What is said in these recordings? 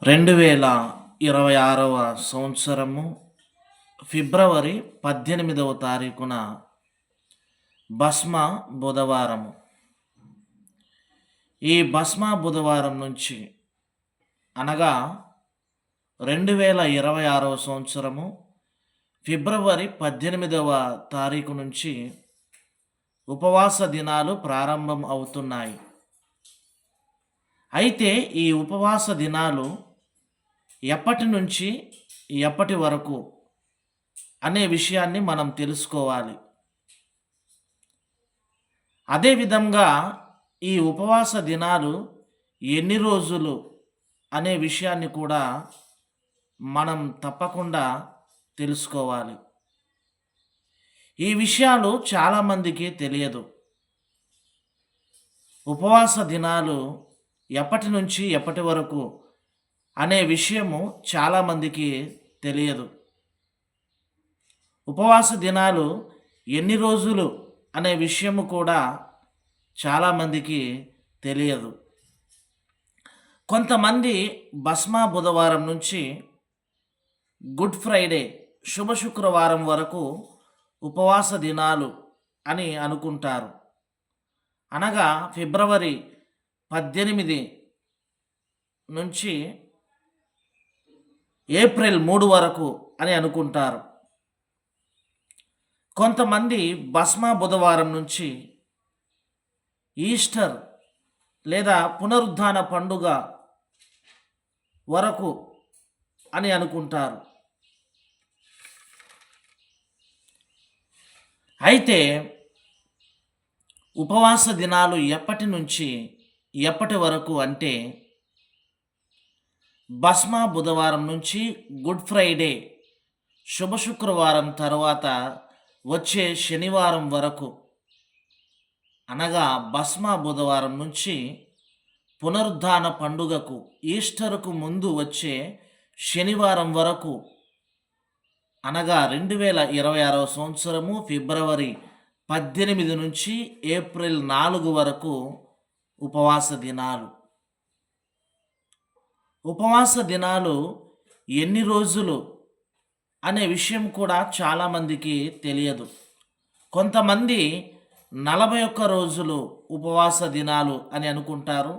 2026వ సంవత్సరము ఫిబ్రవరి 18వ తారీఖున భస్మ బుధవారము. ఈ భస్మ బుధవారం నుంచి అనగా 2026వ సంవత్సరము ఫిబ్రవరి 18వ తారీఖు నుంచి ఉపవాస దినాలు ప్రారంభం అవుతున్నాయి. అయితే ఈ ఉపవాస దినాలు ఎప్పటి నుంచి ఎప్పటి వరకు అనే విషయాన్ని మనం తెలుసుకోవాలి. అదేవిధంగా ఈ ఉపవాస దినాలు ఎన్ని రోజులు అనే విషయాన్ని కూడా మనం తప్పకుండా తెలుసుకోవాలి. ఈ విషయాలు చాలామందికి తెలియదు. ఉపవాస దినాలు ఎప్పటి నుంచి ఎప్పటి వరకు అనే విషయము చాలామందికి తెలియదు. ఉపవాస దినాలు ఎన్ని రోజులు అనే విషయము కూడా చాలామందికి తెలియదు. కొంతమంది భస్మ బుధవారం నుంచి గుడ్ ఫ్రైడే శుభ శుక్రవారం వరకు ఉపవాస దినాలు అని అనుకుంటారు. అనగా ఫిబ్రవరి 18 నుంచి ఏప్రిల్ 3 వరకు అని అనుకుంటారు. కొంతమంది భస్మ బుధవారం నుంచి ఈస్టర్ లేదా పునరుద్ధాన పండుగ వరకు అని అనుకుంటారు. అయితే ఉపవాస దినాలు ఎప్పటి నుంచి ఎప్పటి వరకు అంటే భస్మ బుధవారం నుంచి గుడ్ ఫ్రైడే శుభ శుక్రవారం తర్వాత వచ్చే శనివారం వరకు, అనగా భస్మ బుధవారం నుంచి పునరుద్ధాన పండుగకు ఈస్టర్కు ముందు వచ్చే శనివారం వరకు, అనగా 2026వ సంవత్సరము ఫిబ్రవరి 18 నుంచి ఏప్రిల్ 4 వరకు ఉపవాస దినాలు. ఉపవాస దినాలు ఎన్ని రోజులు అనే విషయం కూడా చాలామందికి తెలియదు. కొంతమంది 41 రోజులు ఉపవాస దినాలు అని అనుకుంటారు.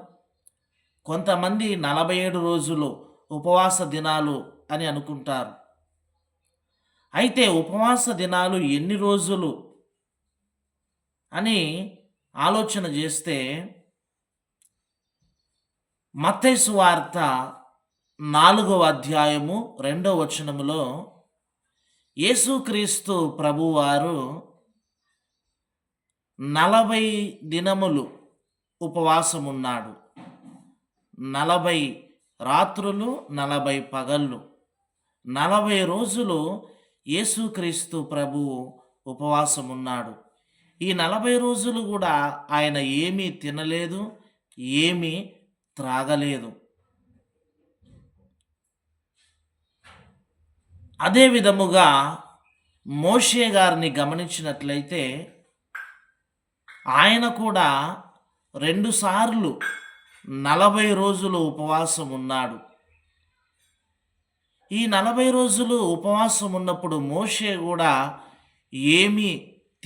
కొంతమంది 47 రోజులు ఉపవాస దినాలు అని అనుకుంటారు. అయితే ఉపవాస దినాలు ఎన్ని రోజులు అని ఆలోచన చేస్తే మత్తయి సువార్త 4వ అధ్యాయము 2వ వచనములో యేసుక్రీస్తు ప్రభువారు 40 దినములు ఉపవాసమున్నాడు. 40 రాత్రులు 40 పగళ్ళు, 40 రోజులు యేసుక్రీస్తు ప్రభువు ఉపవాసమున్నాడు. ఈ 40 రోజులు కూడా ఆయన ఏమీ తినలేదు, ఏమీ త్రాగలేదు. అదే విధముగా మోషే గారిని గమనించినట్లయితే ఆయన కూడా 2 సార్లు 40 రోజులు ఉపవాసం ఉన్నాడు. ఈ 40 రోజులు ఉపవాసం ఉన్నప్పుడు మోషే కూడా ఏమీ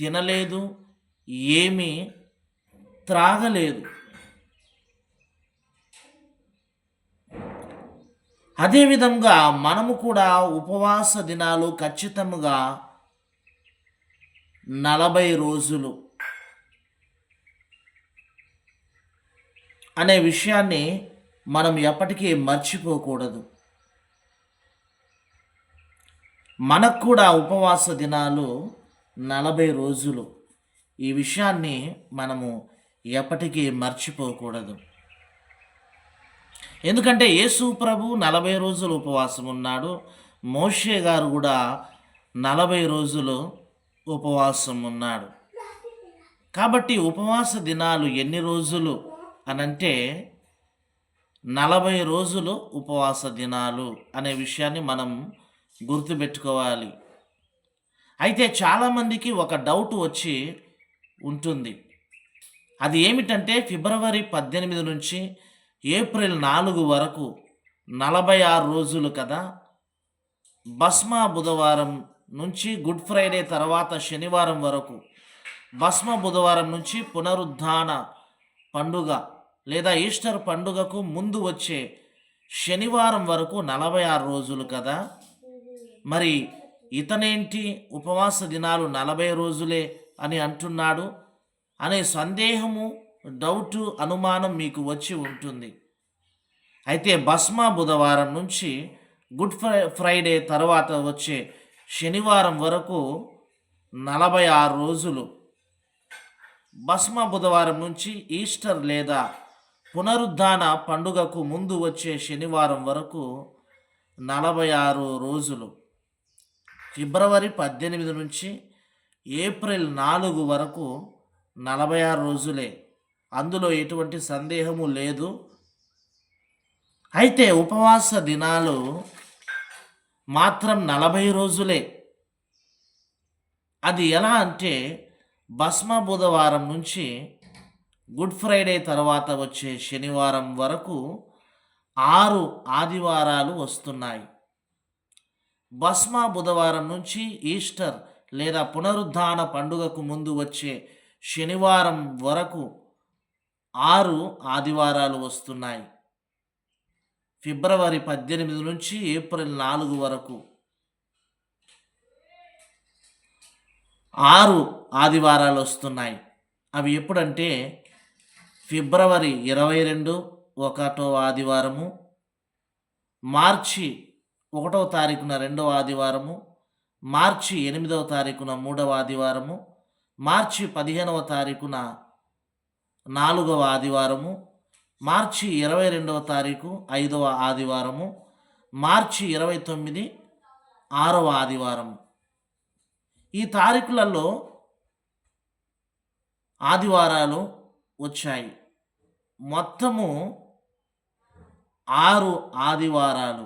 తినలేదు, ఏమీ త్రాగలేదు. అదేవిధంగా మనము కూడా ఉపవాస దినాలు ఖచ్చితంగా 40 రోజులు అనే విషయాన్ని మనం ఎప్పటికీ మర్చిపోకూడదు. మనకు కూడా ఉపవాస దినాలు 40 రోజులు. ఈ విషయాన్ని మనము ఎప్పటికీ మర్చిపోకూడదు. ఎందుకంటే యేసు ప్రభు 40 రోజులు ఉపవాసం ఉన్నాడు. మోషే గారు కూడా 40 రోజులు ఉపవాసం ఉన్నాడు. కాబట్టి ఉపవాస దినాలు ఎన్ని రోజులు అనంటే 40 రోజులు ఉపవాస దినాలు అనే విషయాన్ని మనం గుర్తుపెట్టుకోవాలి. అయితే చాలామందికి ఒక డౌట్ వచ్చి ఉంటుంది. అది ఏమిటంటే ఫిబ్రవరి 18 నుంచి ఏప్రిల్ 4 వరకు 46 రోజులు కదా. భస్మ బుధవారం నుంచి గుడ్ ఫ్రైడే తర్వాత శనివారం వరకు, భస్మ బుధవారం నుంచి పునరుద్ధాన పండుగ లేదా ఈస్టర్ పండుగకు ముందు వచ్చే శనివారం వరకు 46 రోజులు కదా. మరి ఇతనేంటి ఉపవాస దినాలు 40 రోజులే అని అంటున్నాడు అనే సందేహము, డౌటు, అనుమానం మీకు వచ్చి ఉంటుంది. అయితే భస్మ బుధవారం నుంచి గుడ్ ఫ్రైడే తర్వాత వచ్చే శనివారం వరకు 46 రోజులు, భస్మ బుధవారం నుంచి ఈస్టర్ లేదా పునరుద్ధాన పండుగకు ముందు వచ్చే శనివారం వరకు 46 రోజులు. ఫిబ్రవరి 18 నుంచి ఏప్రిల్ 4 వరకు 46 రోజులే, అందులో ఎటువంటి సందేహము లేదు. అయితే ఉపవాస దినాలు మాత్రం 40 రోజులే. అది ఎలా అంటే భస్మ బుధవారం నుంచి గుడ్ ఫ్రైడే తర్వాత వచ్చే శనివారం వరకు 6 ఆదివారాలు వస్తున్నాయి. భస్మ బుధవారం నుంచి ఈస్టర్ లేదా పునరుద్ధాన పండుగకు ముందు వచ్చే శనివారం వరకు 6 ఆదివారాలు వస్తున్నాయి. ఫిబ్రవరి 18 నుంచి ఏప్రిల్ 4 వరకు 6 ఆదివారాలు వస్తున్నాయి. అవి ఎప్పుడంటే ఫిబ్రవరి 22 1వ ఆదివారము, మార్చి 1వ తారీఖున 2వ ఆదివారము, మార్చి 8వ తారీఖున 3వ ఆదివారము, మార్చి 15వ తారీఖున 4వ ఆదివారము, మార్చి 22వ తారీఖు 5వ ఆదివారము, మార్చి 29 6వ ఆదివారము. ఈ తారీఖులలో ఆదివారాలు వచ్చాయి. మొత్తము 6 ఆదివారాలు.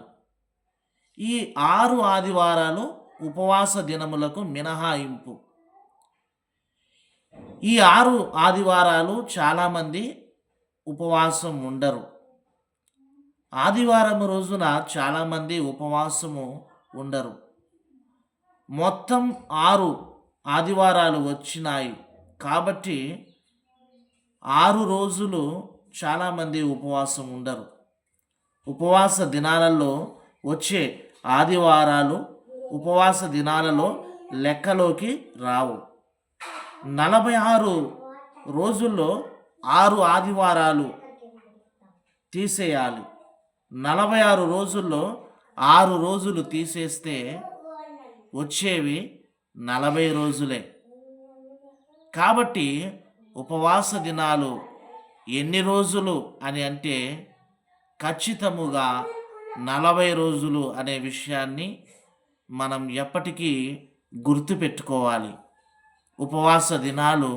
ఈ 6 ఆదివారాలు ఉపవాస దినములకు మినహాయింపు. ఈ 6 ఆదివారాలు చాలామంది ఉపవాసం ఉండరు. ఆదివారం రోజున చాలామంది ఉపవాసము ఉండరు. మొత్తం 6 ఆదివారాలు వచ్చినాయి కాబట్టి 6 రోజులు చాలామంది ఉపవాసం ఉండరు. ఉపవాస దినాలలో వచ్చే ఆదివారాలు ఉపవాస దినాలలో లెక్కలోకి రావు. 46 రోజుల్లో 6 ఆదివారాలు తీసేయాలి. 46 రోజుల్లో 6 రోజులు తీసేస్తే వచ్చేవి 40 రోజులే. కాబట్టి ఉపవాస దినాలు ఎన్ని రోజులు అని అంటే ఖచ్చితముగా 40 రోజులు అనే విషయాన్ని మనం ఎప్పటికీ గుర్తుపెట్టుకోవాలి. ఉపవాస దినాలు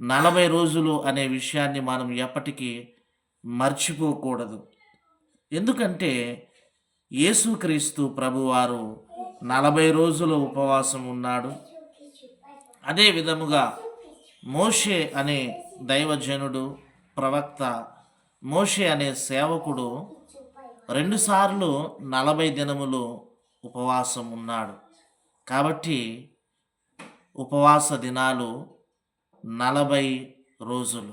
40 రోజులు అనే విషయాన్ని మనం ఎప్పటికీ మర్చిపోకూడదు. ఎందుకంటే యేసుక్రీస్తు ప్రభువారు 40 రోజులు ఉపవాసం ఉన్నాడు. అదే విధముగా మోషే అనే దైవజనుడు, ప్రవక్త మోషే అనే సేవకుడు 2 సార్లు 40 దినములు ఉపవాసం ఉన్నాడు. కాబట్టి ఉపవాస దినాలు 40 రోజులు.